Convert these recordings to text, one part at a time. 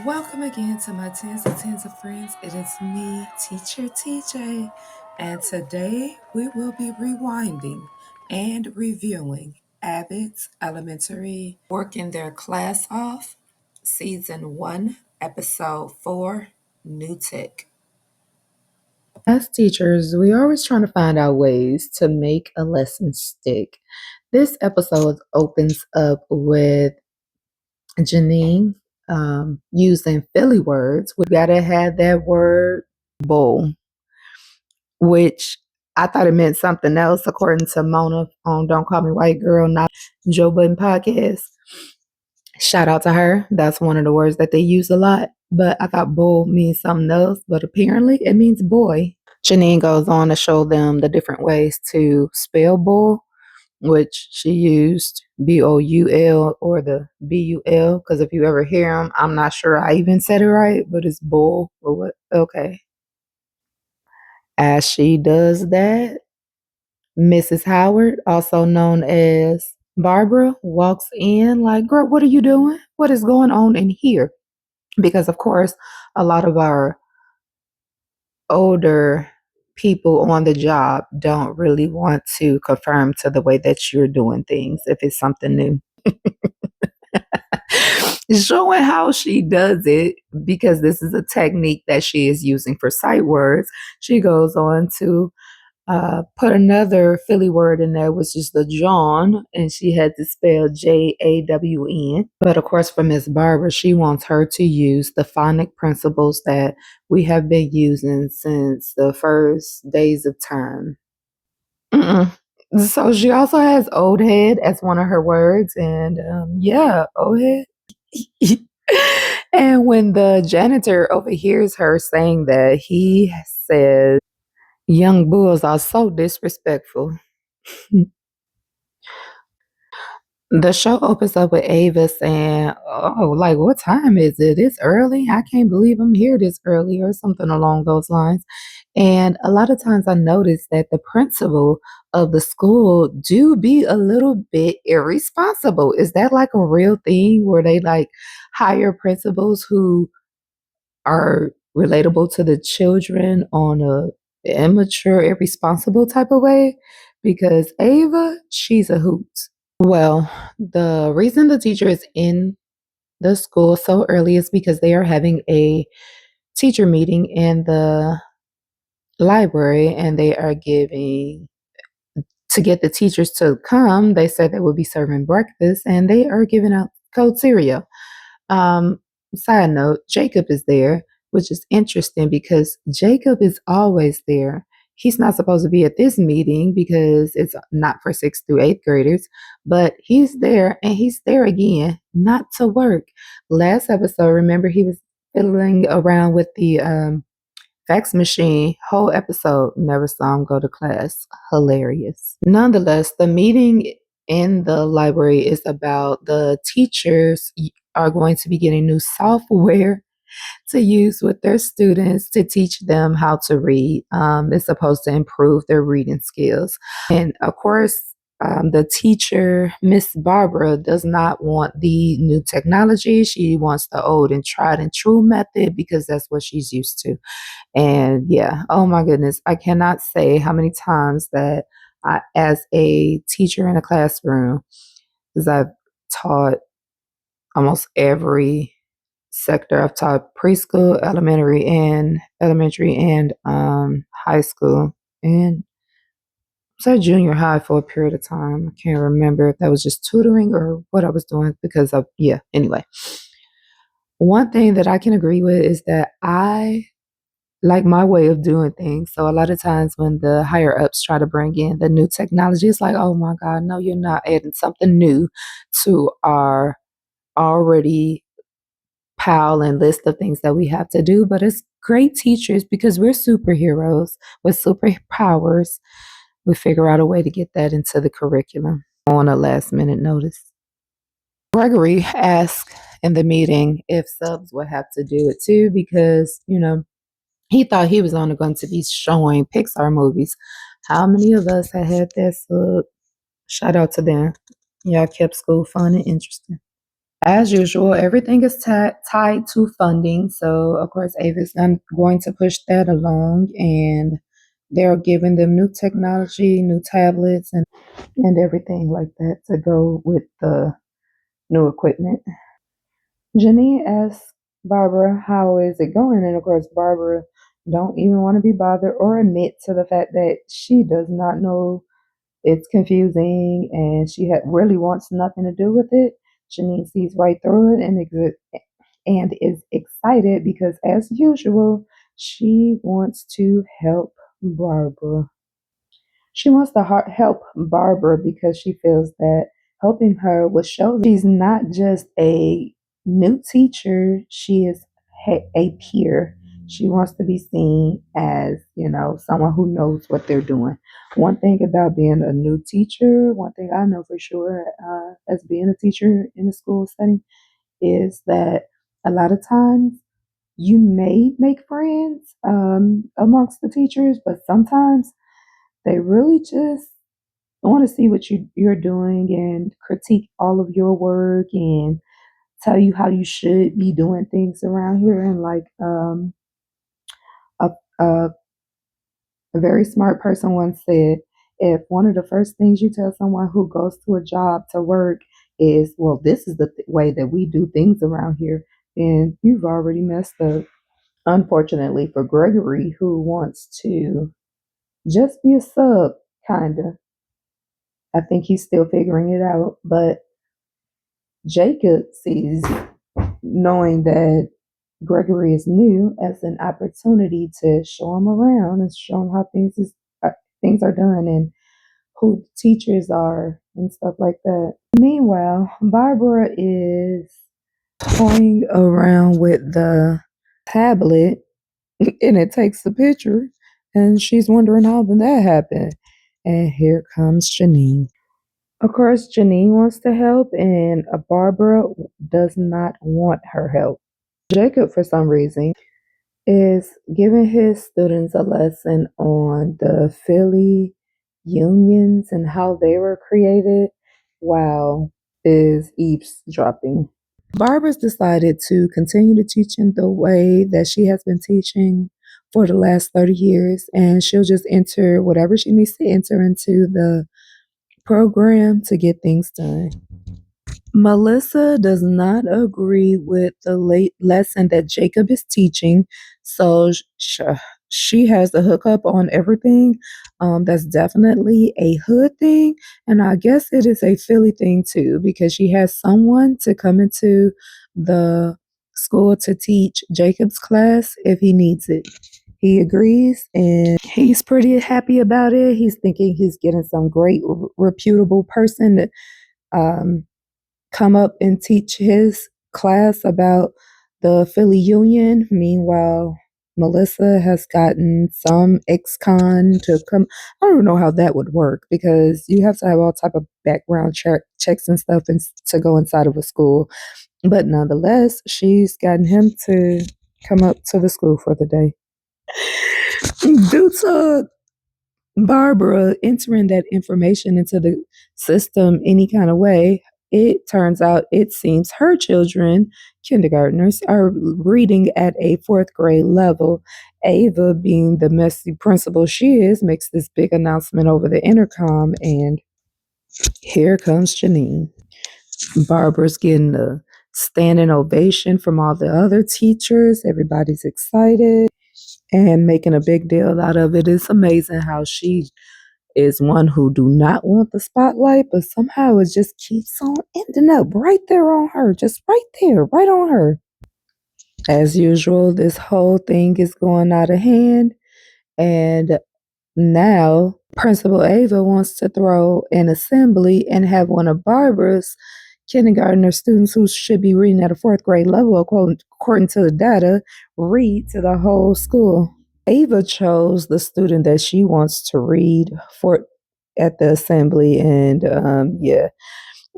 Welcome again to my tens of friends. It is me, Teacher TJ, and today we will be rewinding and reviewing Abbott Elementary, working their class off, Season 1, Episode 4, New Tech. As teachers, we are always trying to find out ways to make a lesson stick. This episode opens up with Janine using Philly words. We gotta have that word bull, which I thought it meant something else, according to Mona on Don't Call Me White Girl, not Joe Budden podcast. Shout out to her. That's one of the words that they use a lot. But I thought bull means something else, but apparently it means boy. Janine goes on to show them the different ways to spell bull, which she used Boul or the Bul, because if you ever hear them, I'm not sure I even said it right, but it's bull or what? Okay. As she does that, Mrs. Howard, also known as Barbara, walks in like, girl, what are you doing? What is going on in here? Because, of course, a lot of our older people on the job don't really want to conform to the way that you're doing things if it's something new. Showing how she does it, because this is a technique that she is using for sight words. She goes on to put another Philly word in there, which is the John, and she had to spell Jawn. But of course, for Miss Barbara, she wants her to use the phonic principles that we have been using since the first days of time. Mm-mm. So she also has old head as one of her words, and yeah, old head. And when the janitor overhears her saying that, he says, young bulls are so disrespectful. The show opens up with Ava saying, oh, like, what time is it? It's early. I can't believe I'm here this early, or something along those lines. And a lot of times I notice that the principal of the school do be a little bit irresponsible. Is that like a real thing where they like hire principals who are relatable to the children on a immature, irresponsible type of way? Because Ava, she's a hoot. Well, the reason the teacher is in the school so early is because they are having a teacher meeting in the library, and they are giving to get the teachers to come. They said they will be serving breakfast, and they are giving out cold cereal. Um, Side note, Jacob is there, which is interesting because Jacob is always there. He's not supposed to be at this meeting because it's not for sixth through eighth graders, but he's there, and he's there again, not to work. Last episode, remember, he was fiddling around with the fax machine. Whole episode, never saw him go to class. Hilarious. Nonetheless, the meeting in the library is about the teachers are going to be getting new software to use with their students to teach them how to read. It's supposed to improve their reading skills. And of course, the teacher, Miss Barbara, does not want the new technology. She wants the old and tried and true method because that's what she's used to. And yeah, oh my goodness, I cannot say how many times that I, as a teacher in a classroom, because I've taught almost every sector. I've taught preschool, elementary and high school, and was at junior high for a period of time. I can't remember if that was just tutoring or what I was doing because of, yeah, anyway. One thing that I can agree with is that I like my way of doing things. So a lot of times when the higher ups try to bring in the new technology, it's like, oh my God, no, you're not adding something new to our already pile and list of things that we have to do. But it's great teachers because we're superheroes with superpowers. We figure out a way to get that into the curriculum on a last minute notice. Gregory asked in the meeting if subs would have to do it too because, he thought he was only going to be showing Pixar movies. How many of us had that sub? Shout out to them. Y'all kept school fun and interesting. As usual, everything is tied to funding. So, of course, Avis going to push that along, and they're giving them new technology, new tablets, and everything like that to go with the new equipment. Janine asks Barbara, how is it going? And of course, Barbara don't even want to be bothered or admit to the fact that she does not know. It's confusing and she really wants nothing to do with it. Janine sees right through it and is excited because, as usual, she wants to help Barbara. She wants to help Barbara because she feels that helping her will show that she's not just a new teacher, she is a peer. She wants to be seen as, someone who knows what they're doing. One thing about being a new teacher, one thing I know for sure, as being a teacher in a school setting, is that a lot of times you may make friends amongst the teachers, but sometimes they really just want to see what you're doing and critique all of your work and tell you how you should be doing things around here. And like a, a, a very smart person once said, if one of the first things you tell someone who goes to a job to work is, well, this is the way that we do things around here, then you've already messed up. Unfortunately for Gregory, who wants to just be a sub, kind of, I think he's still figuring it out. But Jacob sees knowing that Gregory is new as an opportunity to show him around and show him how things are done and who the teachers are and stuff like that. Meanwhile, Barbara is toying around with the tablet and it takes a picture and she's wondering how did that happen. And here comes Janine. Of course, Janine wants to help, and Barbara does not want her help. Jacob, for some reason, is giving his students a lesson on the Philly unions and how they were created while is eavesdropping. Barbara's decided to continue to teach in the way that she has been teaching for the last 30 years, and she'll just enter whatever she needs to enter into the program to get things done. Melissa does not agree with the late lesson that Jacob is teaching, so she has the hookup on everything. That's definitely a hood thing, and I guess it is a Philly thing too, because she has someone to come into the school to teach Jacob's class if he needs it. He agrees and he's pretty happy about it. He's thinking he's getting some great, reputable person to um, come up and teach his class about the Philly Union. Meanwhile, Melissa has gotten some ex-con to come. I don't know how that would work because you have to have all type of background checks and stuff to go inside of a school. But nonetheless, she's gotten him to come up to the school for the day. Due to Barbara entering that information into the system any kind of way, it turns out it seems her children, kindergartners, are reading at a fourth grade level. Ava, being the messy principal she is, makes this big announcement over the intercom, and here comes Janine. Barbara's getting a standing ovation from all the other teachers. Everybody's excited and making a big deal out of it. It's amazing how she is one who do not want the spotlight, but somehow it just keeps on ending up right there on her, just right there, right on her. As usual, this whole thing is going out of hand, and now Principal Ava wants to throw an assembly and have one of Barbara's kindergartner students who should be reading at a fourth grade level, according to the data, read to the whole school. Ava chose the student that she wants to read for at the assembly, and yeah,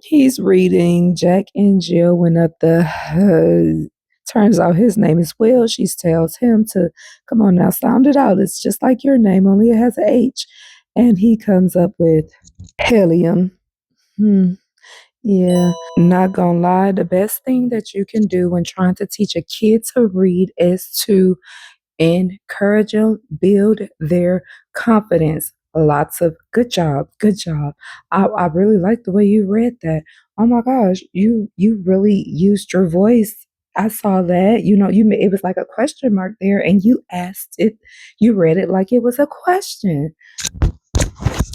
he's reading Jack and Jill went up the. Turns out his name is Will. She tells him to come on now, sound it out. It's just like your name, only it has a H, and he comes up with helium. Hmm. Yeah, not gonna lie, the best thing that you can do when trying to teach a kid to read is to encourage them, build their confidence. Lots of good job, good job. I really like the way you read that. Oh my gosh, you really used your voice. I saw that. It was like a question mark there, and you asked it. You read it like it was a question.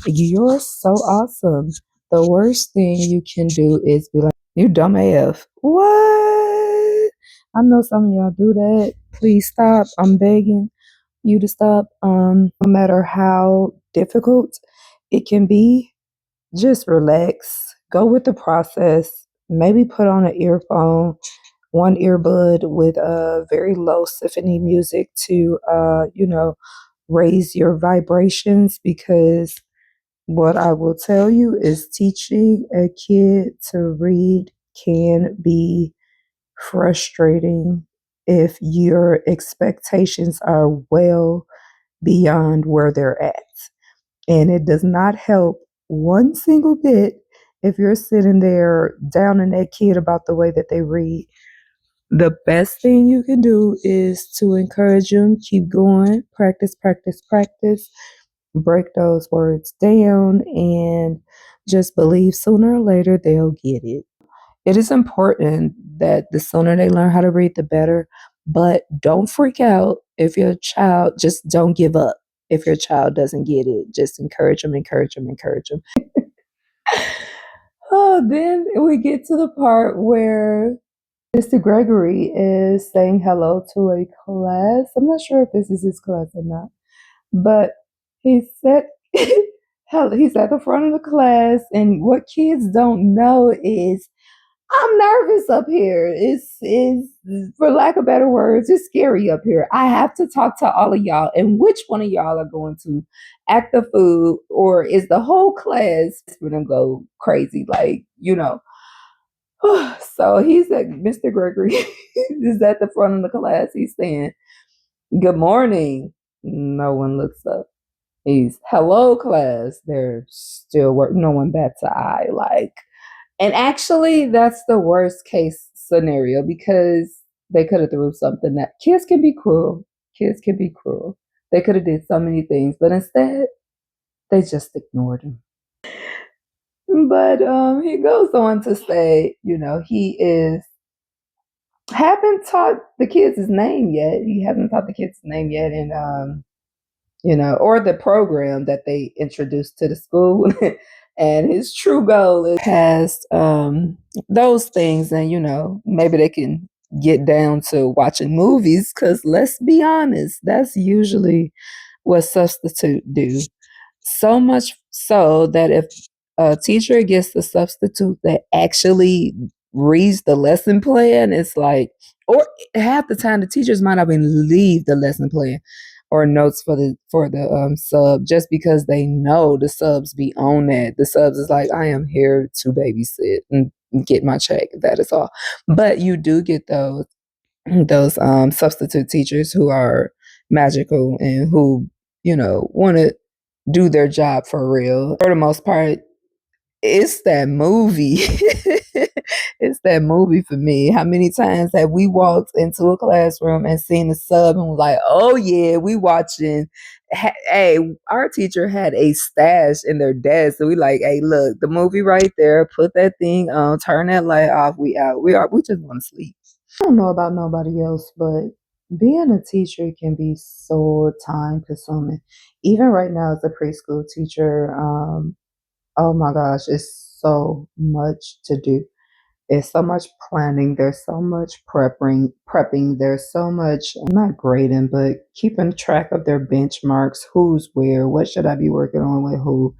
You're so awesome. The worst thing you can do is be like, you dumb AF. What? I know some of y'all do that. Please stop. I'm begging you to stop. No matter how difficult it can be, just relax. Go with the process. Maybe put on an earphone, one earbud with a very low symphony music to, raise your vibrations, because what I will tell you is teaching a kid to read can be frustrating if your expectations are well beyond where they're at. And it does not help one single bit if you're sitting there downing that kid about the way that they read. The best thing you can do is to encourage them, keep going, practice, practice, practice, break those words down, and just believe sooner or later they'll get it. It is important that the sooner they learn how to read, the better. But don't freak out if your child, just don't give up. If your child doesn't get it, just encourage them, encourage them, encourage them. Oh, then we get to the part where Mr. Gregory is saying hello to a class. I'm not sure if this is his class or not, but he said, hell, he's at the front of the class, and what kids don't know is I'm nervous up here. It's for lack of better words, it's scary up here. I have to talk to all of y'all, and which one of y'all are going to act the fool, or is the whole class gonna go crazy? So he's at Mr. Gregory is at the front of the class. He's saying, "Good morning." No one looks up. He's hello class. They're still working. No one bats an eye. And actually, that's the worst case scenario, because they could have threw something. That kids can be cruel. Kids can be cruel. They could have did so many things, but instead they just ignored him. But he goes on to say, he is haven't taught the kids his name yet. He hasn't taught the kids his name yet, and or the program that they introduced to the school. And his true goal is past those things, and maybe they can get down to watching movies. Because let's be honest, that's usually what substitute do. So much so that if a teacher gets the substitute that actually reads the lesson plan, it's like, or half the time the teachers might not even leave the lesson plan or notes for the sub, just because they know the subs be on that. The subs is like, I am here to babysit and get my check. That is all. But you do get those substitute teachers who are magical and who want to do their job for real. For the most part, it's that movie. It's that movie for me. How many times have we walked into a classroom and seen the sub and was like, "Oh yeah, we watching." Hey, our teacher had a stash in their desk, so we like, "Hey, look, the movie right there. Put that thing on. Turn that light off. We out. We are. We just want to sleep." I don't know about nobody else, but being a teacher can be so time consuming. Even right now, as a preschool teacher, oh my gosh, it's so much to do. It's so much planning. There's so much prepping. There's so much, not grading, but keeping track of their benchmarks, who's where, what should I be working on with who.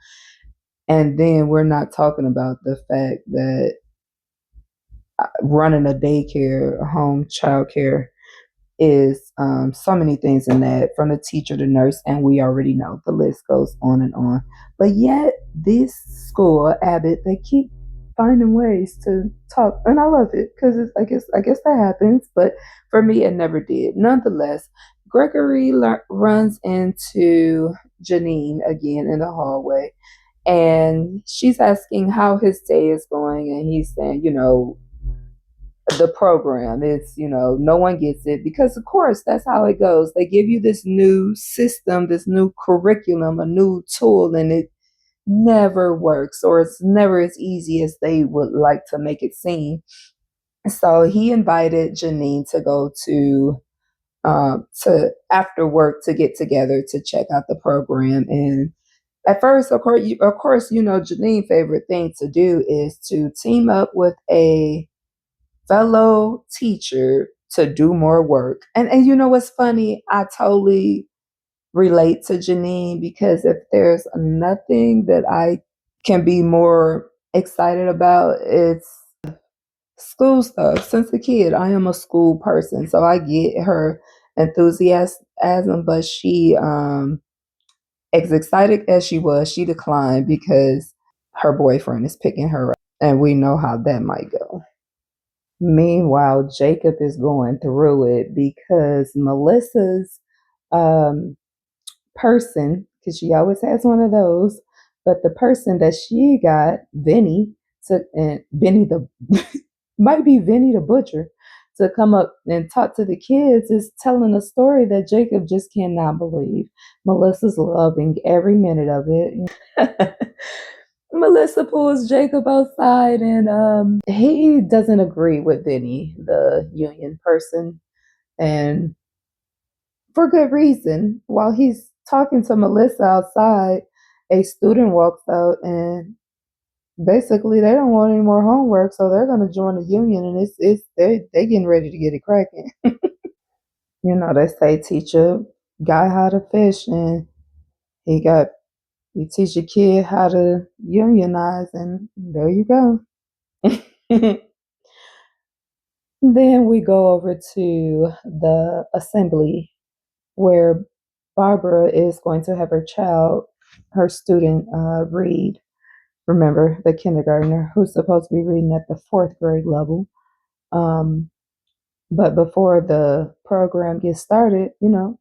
And then we're not talking about the fact that running a daycare, home childcare, is so many things in that, from the teacher to nurse, and we already know the list goes on and on. But yet, this school, Abbott, they keep finding ways to talk, and I love it, because I guess that happens. But for me, it never did. Nonetheless, Gregory runs into Janine again in the hallway, And she's asking how his day is going, and he's saying, the program is, no one gets it because, of course, that's how it goes. They give you this new system, this new curriculum, a new tool, and it never works, or it's never as easy as they would like to make it seem. So he invited Janine to go to after work to get together to check out the program. And at first, of course, Janine's favorite thing to do is to team up with a fellow teacher to do more work. And you know what's funny? I totally relate to Janine because if there's nothing that I can be more excited about, it's school stuff. Since a kid, I am a school person, so I get her enthusiasm, but she as excited as she was, she declined because her boyfriend is picking her up, and we know how that might go. Meanwhile, Jacob is going through it because Melissa's um, person, because she always has one of those, but the person that she got, Vinny, and Vinny the might be Vinny the butcher, to come up and talk to the kids is telling a story that Jacob just cannot believe. Melissa's loving every minute of it. Melissa pulls Jacob outside, and he doesn't agree with Vinny, the union person, and for good reason. While he's talking to Melissa outside, a student walks out, and basically they don't want any more homework, so they're going to join the union, and they getting ready to get it cracking. They say teach a guy how to fish, and he got you teach a kid how to unionize, and there you go. Then we go over to the assembly where Barbara is going to have her student, read. Remember, the kindergartner who's supposed to be reading at the fourth grade level. Um, but before the program gets started,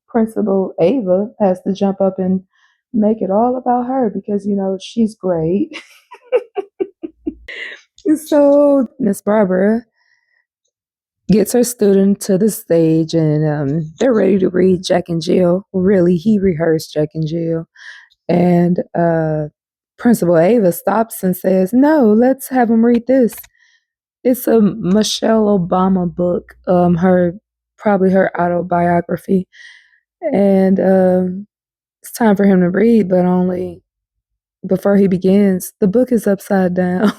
Principal Ava has to jump up and make it all about her because, she's great. So Miss Barbara gets her student to the stage, and they're ready to read Jack and Jill. Really, he rehearsed Jack and Jill. And Principal Ava stops and says, "No, let's have him read this. It's a Michelle Obama book, probably her autobiography. And it's time for him to read, but only before he begins, the book is upside down."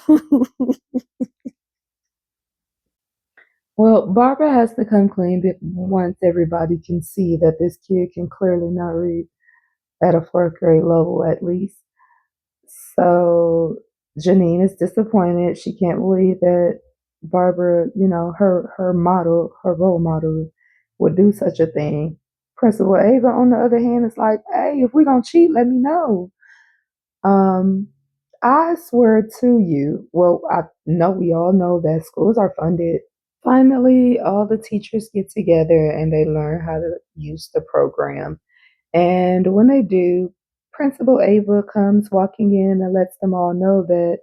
Well, Barbara has to come clean once everybody can see that this kid can clearly not read at a fourth grade level, at least. So Janine is disappointed. She can't believe that Barbara, her role model, would do such a thing. Principal Ava, on the other hand, is like, "Hey, if we're gonna cheat, let me know." Um, I swear to you, well, I know we all know that schools are funded. Finally, all the teachers get together and they learn how to use the program. And when they do, Principal Ava comes walking in and lets them all know that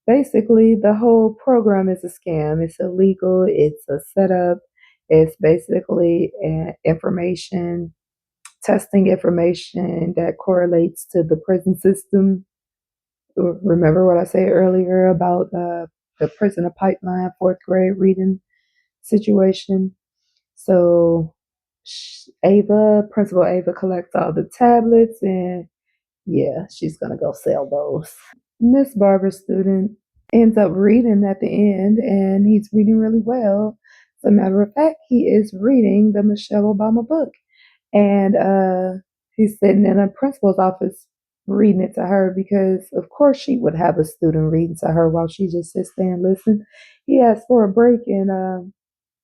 basically the whole program is a scam. It's illegal, it's a setup, it's basically testing information that correlates to the prison system. Remember what I said earlier about the prison pipeline fourth grade reading situation? So Principal Ava collects all the tablets, and yeah, she's gonna go sell those. Miss Barbara's student ends up reading at the end, and he's reading really well. As a matter of fact, he is reading the Michelle Obama book, and he's sitting in a principal's office reading it to her because, of course, she would have a student reading to her while she just sits there and listens. He asked for a break, and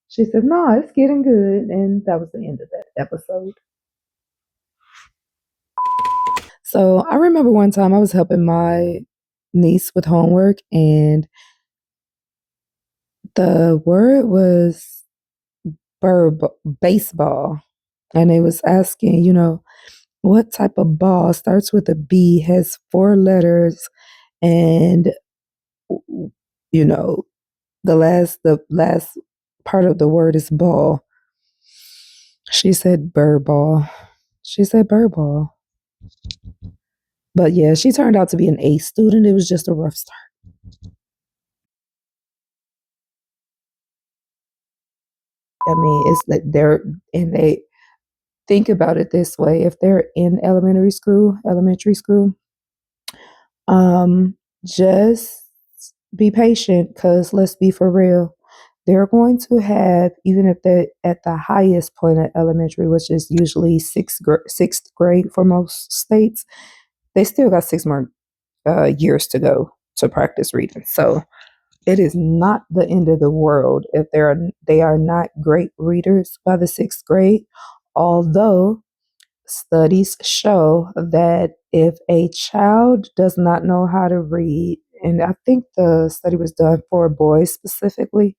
she said, "No, it's getting good," and that was the end of that episode. So I remember one time I was helping my niece with homework, and the word was baseball, and they was asking, What type of ball starts with a B, has four letters, and you know the last part of the word is ball? She said bird ball. She said bird ball. But yeah, she turned out to be an A student. It was just a rough start. I mean, it's like and they think about it this way: if they're in elementary school, just be patient, because let's be for real. They're going to have, even if they're at the highest point of elementary, which is usually sixth grade for most states, they still got 6 more years to go to practice reading. So it is not the end of the world if they are not great readers by the 6th grade. Although studies show that if a child does not know how to read, and I think the study was done for boys specifically,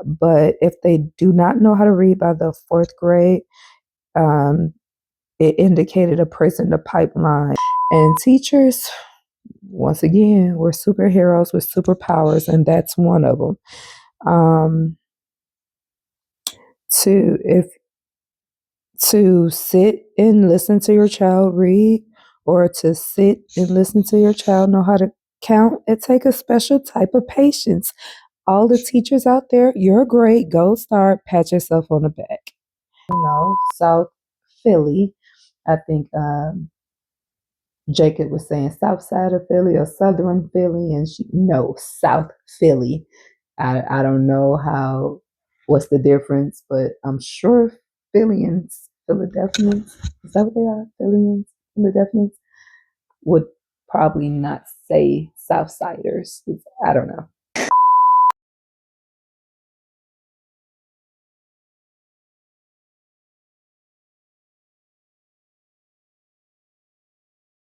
but if they do not know how to read by the 4th grade, um, it indicated a prison in the pipeline. And teachers, once again, we're superheroes with superpowers, and that's one of them. Um, if to sit and listen to your child read, or to sit and listen to your child know how to count, it takes a special type of patience. All the teachers out there, you're great. Go start, pat yourself on the back. South Philly, I think Jacob was saying south side of Philly or southern Philly, and no, South Philly. I don't know what's the difference, but I'm sure Philadelphians, is that what they are? Philadelphians would probably not say Southsiders. I don't know.